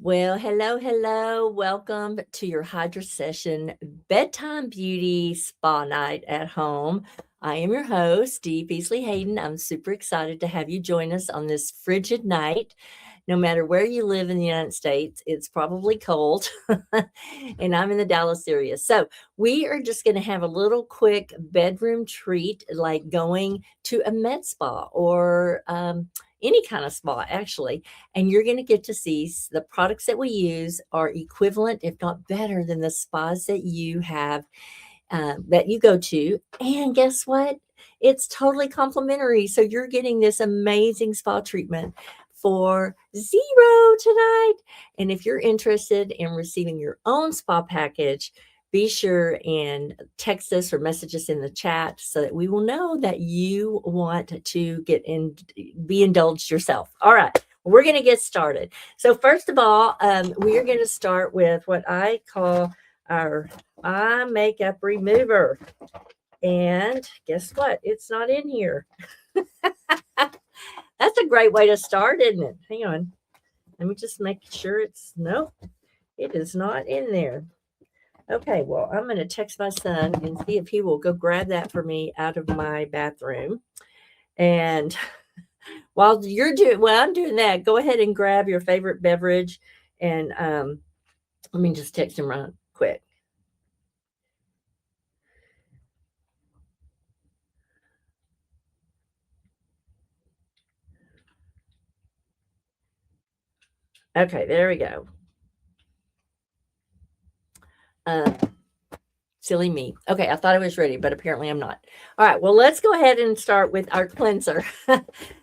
Well, hello, hello. Welcome to your Hydrasession Bedtime Beauty Spa Night at home. I am your host, Dee Beasley Hayden. I'm super excited to have you join us on this frigid night. No matter where you live in the United States, it's probably cold. And I'm in the Dallas area. So we are just going to have a little quick bedroom treat, like going to a med spa or any kind of spa, actually. And you're going to get to see the products that we use are equivalent, if not better, than the spas that you have that you go to. And guess what? It's totally complimentary. So you're getting this amazing spa treatment for zero tonight. And if you're interested in receiving your own spa package, be sure and text us or message us in the chat so that we will know that you want to be indulged yourself. All right, we're going to get started. So first of all, we are going to start with what I call our eye makeup remover. And guess what? It's not in here. That's a great way to start, isn't it? Hang on. Let me just make sure no, it is not in there. Okay, well, I'm going to text my son and see if he will go grab that for me out of my bathroom. And while I'm doing that, go ahead and grab your favorite beverage. And let me just text him right quick. Okay, there we go. Silly me. Okay, I thought I was ready, but apparently I'm not. All right, well, let's go ahead and start with our cleanser.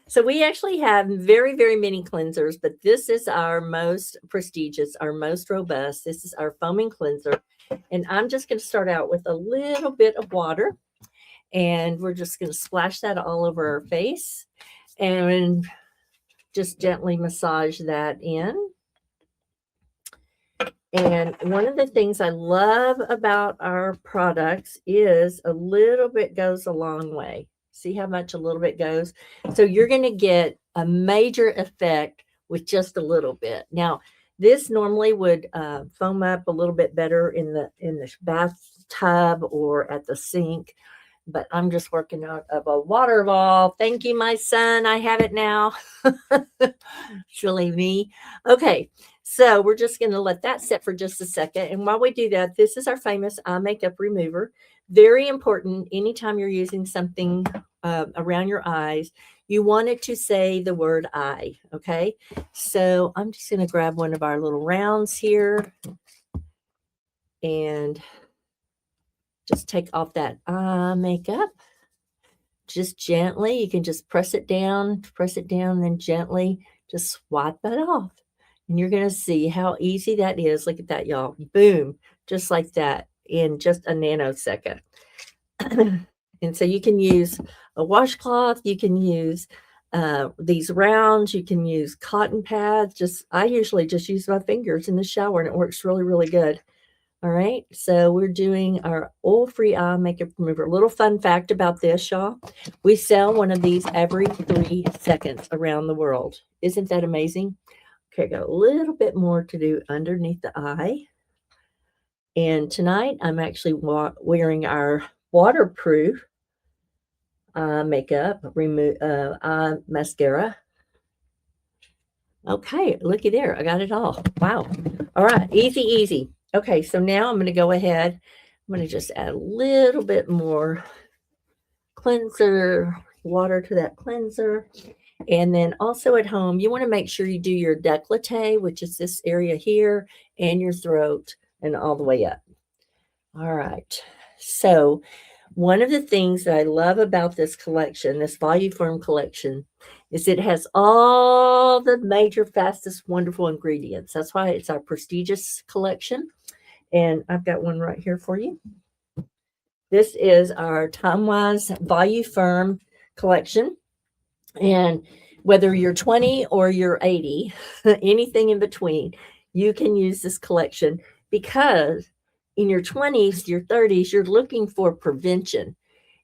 So we actually have very, very many cleansers, but this is our most prestigious, our most robust. This is our foaming cleanser. And I'm just going to start out with a little bit of water. And we're just going to splash that all over our face and just gently massage that in. And one of the things I love about our products is a little bit goes a long way. See how much a little bit goes? So you're going to get a major effect with just a little bit. Now, this normally would foam up a little bit better in the bathtub or at the sink, but I'm just working out of a water ball. Thank you, my son. I have it now. It's really me. Okay. So we're just going to let that set for just a second. And while we do that, this is our famous eye makeup remover. Very important. Anytime you're using something around your eyes, you want it to say the word eye. Okay. So I'm just going to grab one of our little rounds here and just take off that eye makeup. Just gently. You can just press it down, and then gently just swipe it off. And you're going to see how easy that is. Look at that, y'all. Boom. Just like that in just a nanosecond. And so you can use a washcloth. You can use these rounds. You can use cotton pads. I usually just use my fingers in the shower, and it works really, really good. All right. So we're doing our oil-free eye makeup remover. A little fun fact about this, y'all. We sell one of these every 3 seconds around the world. Isn't that amazing? Okay, got a little bit more to do underneath the eye. And tonight I'm actually wearing our waterproof makeup eye mascara. Okay, looky there. I got it all. Wow. All right, easy, easy. Okay, so now I'm going to go ahead. I'm going to just add a little bit more cleanser, water to that cleanser. And then also at home, you want to make sure you do your décolleté, which is this area here, and your throat and all the way up. All right. So one of the things that I love about this collection, this Voluform collection, is it has all the major, fastest, wonderful ingredients. That's why it's our prestigious collection. And I've got one right here for you. This is our Time-Wise Voluform collection. And whether you're 20 or you're 80, anything in between, you can use this collection because in your 20s, your 30s, you're looking for prevention.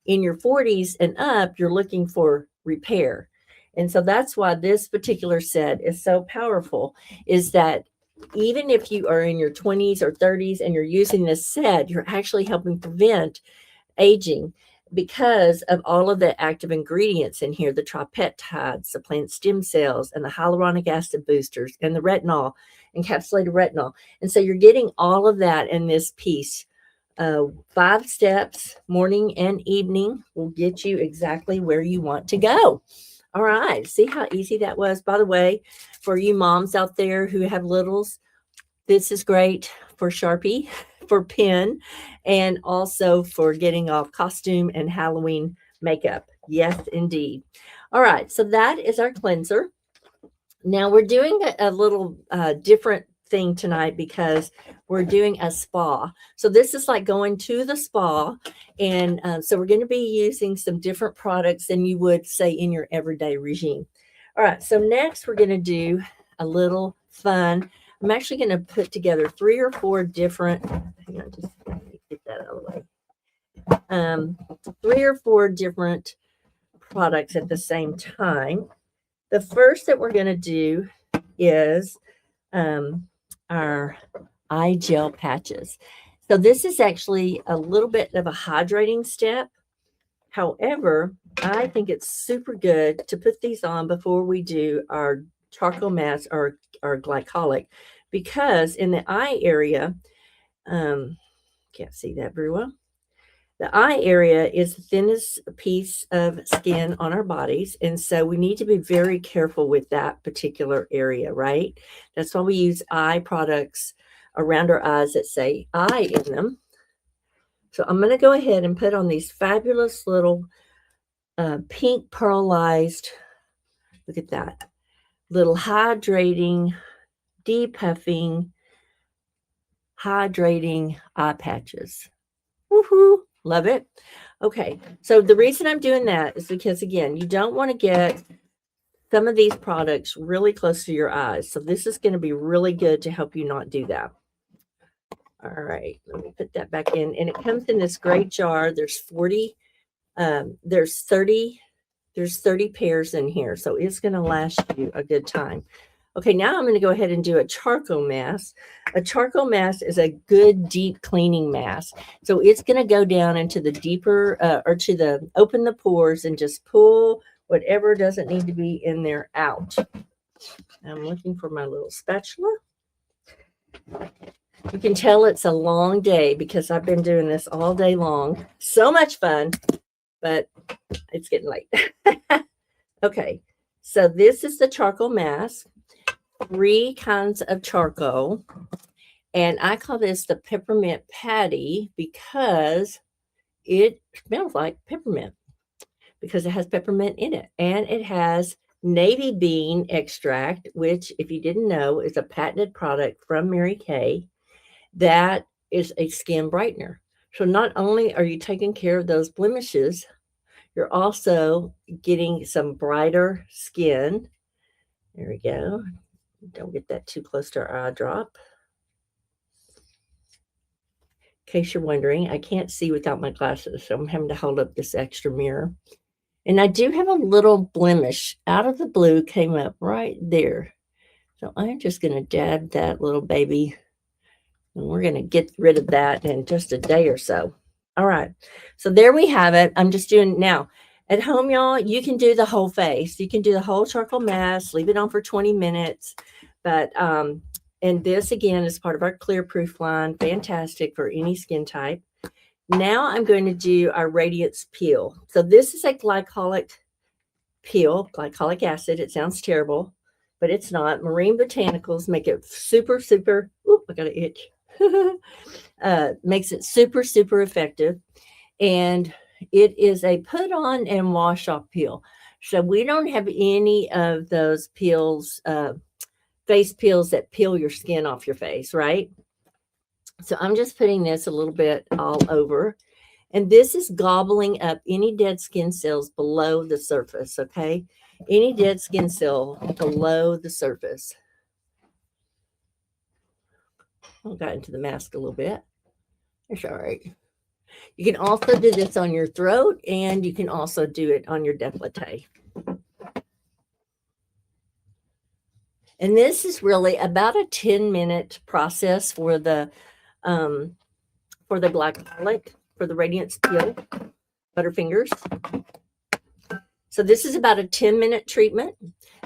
In your 40s and up, you're looking for repair. And so that's why this particular set is so powerful, is that even if you are in your 20s or 30s and you're using this set, you're actually helping prevent aging because of all of the active ingredients in here, the tripeptides, the plant stem cells, and the hyaluronic acid boosters, and the retinol, encapsulated retinol. And so you're getting all of that in this piece. 5 steps, morning and evening, will get you exactly where you want to go. All right. See how easy that was? By the way, for you moms out there who have littles, this is great for Sharpie, for pen, and also for getting off costume and Halloween makeup. Yes, indeed. All right. So that is our cleanser. Now we're doing a little different thing tonight because we're doing a spa. So this is like going to the spa. And so we're going to be using some different products than you would say in your everyday regime. All right. So next we're going to do a little fun. I'm actually going to put together 3 or 4 different, hang on, just let me get that out of the way. 3 or 4 different products at the same time. The first that we're going to do is our eye gel patches. So this is actually a little bit of a hydrating step. However, I think it's super good to put these on before we do our charcoal mask or glycolic, because in the eye area, can't see that very well. The eye area is the thinnest piece of skin on our bodies. And so we need to be very careful with that particular area, right? That's why we use eye products around our eyes that say eye in them. So I'm going to go ahead and put on these fabulous little pink pearlized, look at that, little hydrating, depuffing, hydrating eye patches. Woohoo! Love it. Okay, so the reason I'm doing that is because, again, you don't want to get some of these products really close to your eyes. So this is going to be really good to help you not do that. All right, let me put that back in. And it comes in this great jar. There's 30 pairs in here. So it's going to last you a good time. Okay, now I'm going to go ahead and do a charcoal mask. A charcoal mask is a good deep cleaning mask. So it's going to go down into the deeper open the pores and just pull whatever doesn't need to be in there out. I'm looking for my little spatula. You can tell it's a long day because I've been doing this all day long. So much fun, but it's getting late. Okay, so this is the charcoal mask. 3 kinds of charcoal, and I call this the peppermint patty because it smells like peppermint, because it has peppermint in it, and it has navy bean extract, which, if you didn't know, is a patented product from Mary Kay that is a skin brightener. So not only are you taking care of those blemishes, you're also getting some brighter skin. There we go. Don't get that too close to our eye drop. In case you're wondering, I can't see without my glasses, so I'm having to hold up this extra mirror. And I do have a little blemish out of the blue, came up right there. So I'm just going to dab that little baby, and we're going to get rid of that in just a day or so. All right. So there we have it. I'm just doing now. At home, y'all, you can do the whole face. You can do the whole charcoal mask, leave it on for 20 minutes. But, and this, again, is part of our Clear Proof line. Fantastic for any skin type. Now I'm going to do our Radiance Peel. So this is a glycolic peel, glycolic acid. It sounds terrible, but it's not. Marine Botanicals make it super, super, oop, I got an itch. Makes it super, super effective. And it is a put on and wash off peel. So we don't have any of those peels, face peels that peel your skin off your face, right? So I'm just putting this a little bit all over. And this is gobbling up any dead skin cells below the surface, okay? Any dead skin cell below the surface. I got into the mask a little bit. It's all right. You can also do this on your throat, and you can also do it on your décolleté. And this is really about a 10-minute process um, for the black garlic, for the Radiance Peel Butterfingers. So this is about a 10-minute treatment.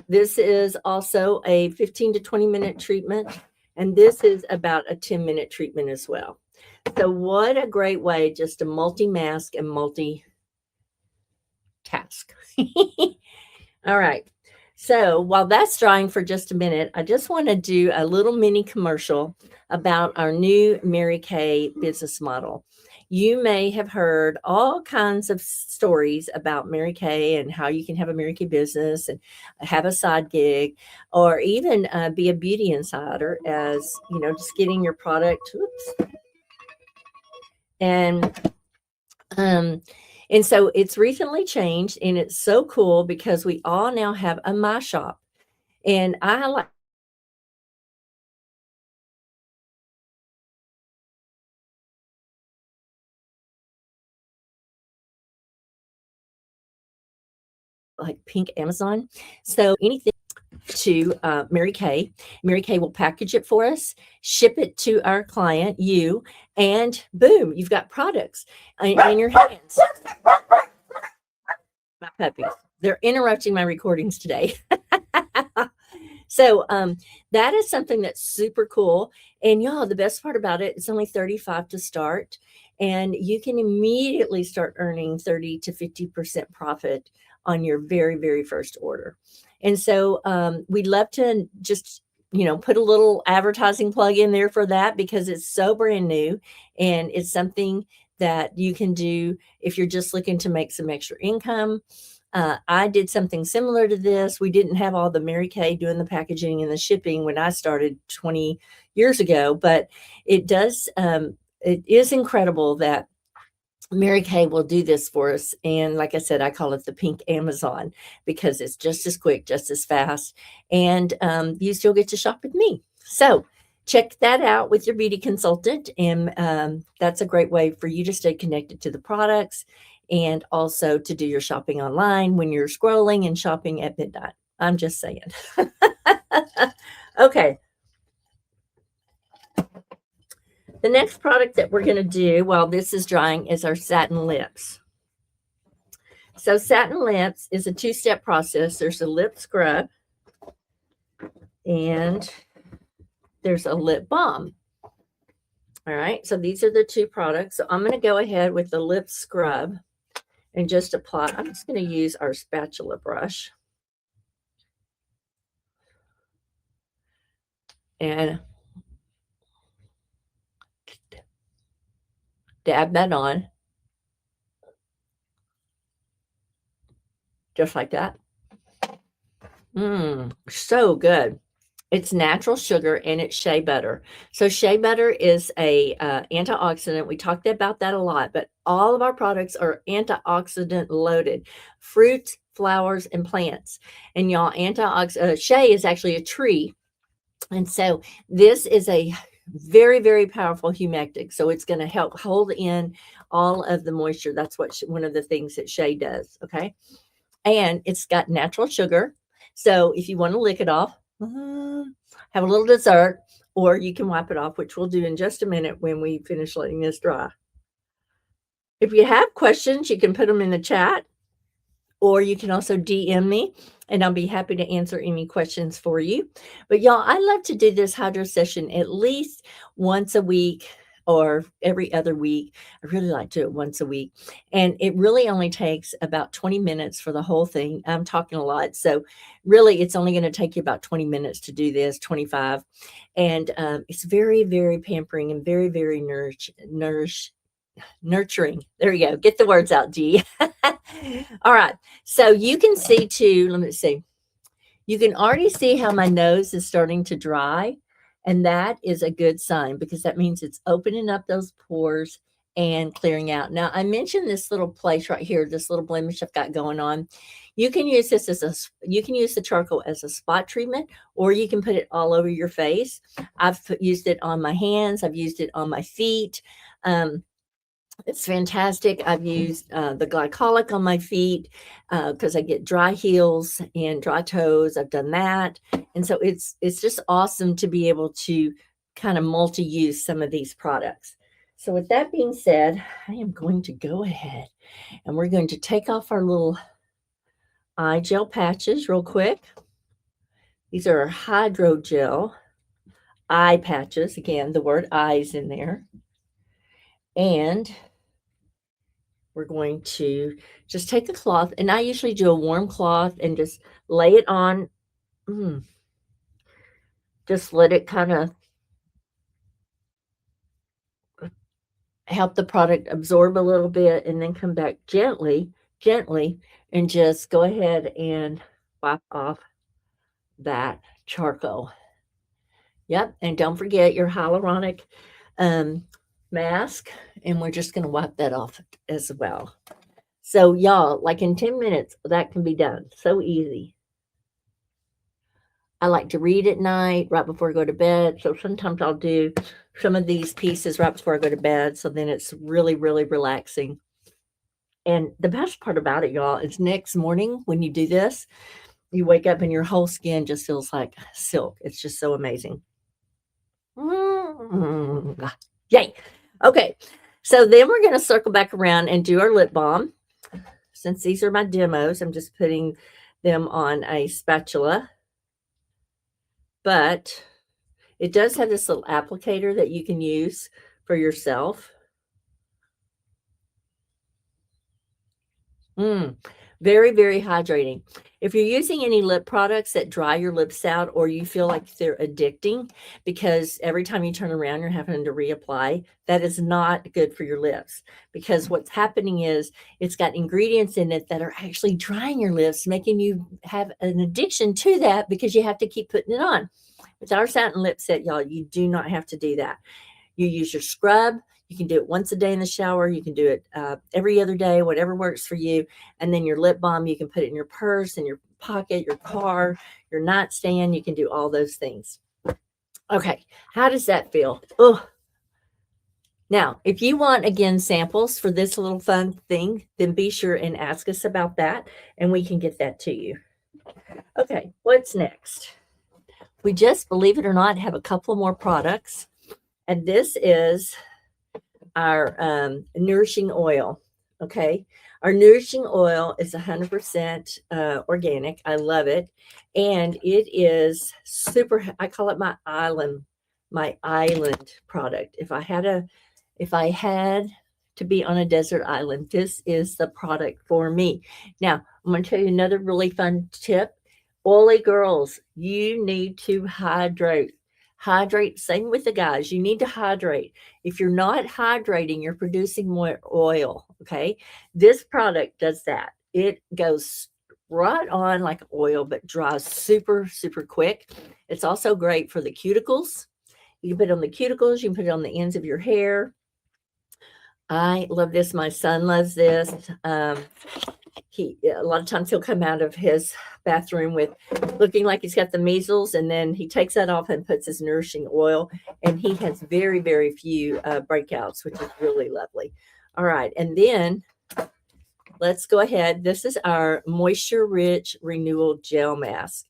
This is also a 15 to 20-minute treatment. And this is about a 10-minute treatment as well. So what a great way just to multi-mask and multi-task. All right. So while that's drying for just a minute, I just want to do a little mini commercial about our new Mary Kay business model. You may have heard all kinds of stories about Mary Kay and how you can have a Mary Kay business and have a side gig, or even be a beauty insider, as you know, just getting your product. Oops. And um, and so it's recently changed, and it's so cool because we all now have a My Shop, and I like pink Amazon. So anything to Mary Kay. Mary Kay will package it for us, ship it to our client, you, and boom, you've got products in your hands. My puppies. They're interrupting my recordings today. So that is something that's super cool. And y'all, the best part about it, it's only $35 to start. And you can immediately start earning 30 to 50% profit on your very, very first order. And so we'd love to just, you know, put a little advertising plug in there for that, because it's so brand new and it's something that you can do if you're just looking to make some extra income. I did something similar to this. We didn't have all the Mary Kay doing the packaging and the shipping when I started 20 years ago, but it does. It is incredible that Mary Kay will do this for us. And like I said, I call it the pink Amazon, because it's just as quick, just as fast, and you still get to shop with me. So check that out with your beauty consultant. And that's a great way for you to stay connected to the products, and also to do your shopping online when you're scrolling and shopping at midnight. I'm just saying. Okay. The next product that we're going to do while this is drying is our satin lips. So satin lips is a two-step process. There's a lip scrub and there's a lip balm. All right, so these are the two products. So I'm going to go ahead with the lip scrub and just apply. I'm just going to use our spatula brush and dab that on just like that. So good. It's natural sugar and it's shea butter. So shea butter is a antioxidant. We talked about that a lot, but all of our products are antioxidant loaded. Fruits, flowers, and plants. And y'all, shea is actually a tree. And so this is a very, very powerful humectant. So it's going to help hold in all of the moisture. That's what one of the things that shea does. Okay. And it's got natural sugar. So if you want to lick it off, have a little dessert, or you can wipe it off, which we'll do in just a minute when we finish letting this dry. If you have questions, you can put them in the chat, or you can also DM me, and I'll be happy to answer any questions for you. But y'all, I love to do this Hydrasession at least once a week or every other week. I really like to do it once a week. And it really only takes about 20 minutes for the whole thing. I'm talking a lot. So really, it's only going to take you about 20 minutes to do this, 25. And it's very, very pampering and very, very nurturing. There you go. Get the words out, G. All right. So you can see too, let me see. You can already see how my nose is starting to dry. And that is a good sign, because that means it's opening up those pores and clearing out. Now, I mentioned this little place right here, this little blemish I've got going on. You can use this you can use the charcoal as a spot treatment, or you can put it all over your face. I've used it on my hands. I've used it on my feet. It's fantastic. I've used the glycolic on my feet because I get dry heels and dry toes. I've done that, and so it's just awesome to be able to kind of multi-use some of these products. So with that being said, I am going to go ahead and we're going to take off our little eye gel patches real quick. These are our hydrogel eye patches. Again, the word eyes in there. And we're going to just take a cloth, and I usually do a warm cloth and just lay it on. Just let it kind of help the product absorb a little bit and then come back gently, and just go ahead and wipe off that charcoal. Yep, and don't forget your hyaluronic mask, and we're just going to wipe that off as well. So y'all, like in 10 minutes, that can be done. So easy. I like to read at night right before I go to bed. So sometimes I'll do some of these pieces right before I go to bed. So then it's really, really relaxing. And the best part about it, y'all, is next morning when you do this, you wake up and your whole skin just feels like silk. It's just so amazing. Yay. Okay. So then we're going to circle back around and do our lip balm. Since these are my demos, I'm just putting them on a spatula. But it does have this little applicator that you can use for yourself. Very, very hydrating. If you're using any lip products that dry your lips out or you feel like they're addicting because every time you turn around, you're having to reapply, that is not good for your lips because what's happening is it's got ingredients in it that are actually drying your lips, making you have an addiction to that because you have to keep putting it on. With our satin lip set, y'all, you do not have to do that. You use your scrub. You can do it once a day in the shower. You can do it every other day, whatever works for you. And then your lip balm, you can put it in your purse, in your pocket, your car, your nightstand. You can do all those things. Okay, how does that feel? Oh. Now, if you want, again, samples for this little fun thing, then be sure and ask us about that, and we can get that to you. Okay, what's next? We just, believe it or not, have a couple more products. And this is our nourishing oil. Okay. Our nourishing oil is 100% organic. I love it. And it is super, I call it my island product. If I had to be on a desert island, this is the product for me. Now, I'm going to tell you another really fun tip. Oily girls, you need to hydrate. Hydrate. Same with the guys. You need to hydrate. If you're not hydrating, you're producing more oil. Okay. This product does that. It goes right on like oil, but dries super, super quick. It's also great for the cuticles. You can put it on the cuticles. You can put it on the ends of your hair. I love this. My son loves this. A lot of times he'll come out of his bathroom with looking like he's got the measles, and then he takes that off and puts his nourishing oil, and he has very, very few breakouts, which is really lovely. All right, and then let's go ahead. This is our Moisture Rich Renewal Gel Mask,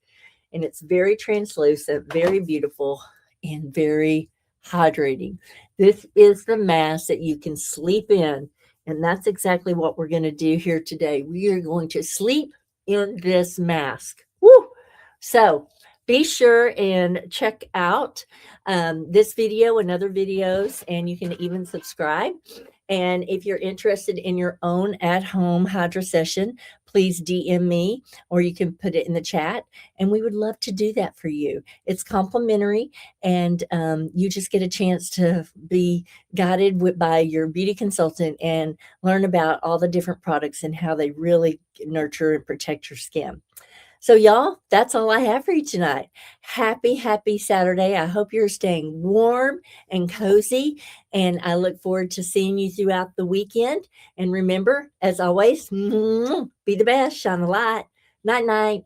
and it's very translucent, very beautiful, and very hydrating. This is the mask that you can sleep in. And that's exactly what we're going to do here today. We are going to sleep in this mask. Woo! So be sure and check out this video and other videos, and you can even subscribe. And if you're interested in your own at-home Hydrasession, please DM me, or you can put it in the chat, and we would love to do that for you. It's complimentary, and you just get a chance to be guided by your beauty consultant and learn about all the different products and how they really nurture and protect your skin. So y'all, that's all I have for you tonight. Happy, happy Saturday. I hope you're staying warm and cozy, and I look forward to seeing you throughout the weekend. And remember, as always, be the best, shine the light. Night, night.